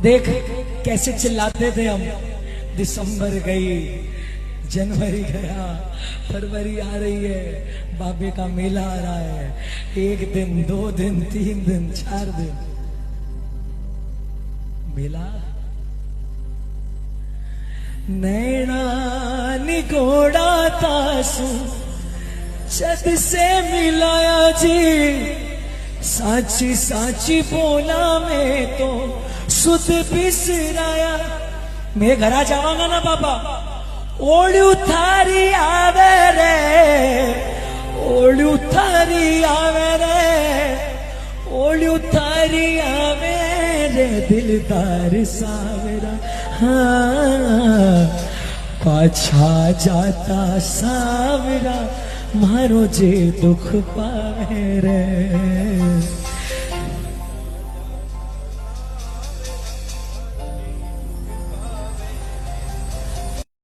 देख कैसे चिल्लाते थे हम। दिसंबर गई, जनवरी गया, फरवरी आ रही है, बाबे का मेला आ रहा है। 1 दिन, 2 दिन, 3 दिन, 4 दिन मेला। नैना निगोड़ा तासू छत से मिलाया जी, साची साची बोला मैं तो सुध बिसराया। मैं घरा जावांगा ना बाबा, ओळ्यू थारी आवे रे, ओळ्यू थारी आवे रे, ओळ्यू थारी आवे रे दिलदार सावरा। हाँ पाछा जाता सावरा, मारो जे दुख पावे रे।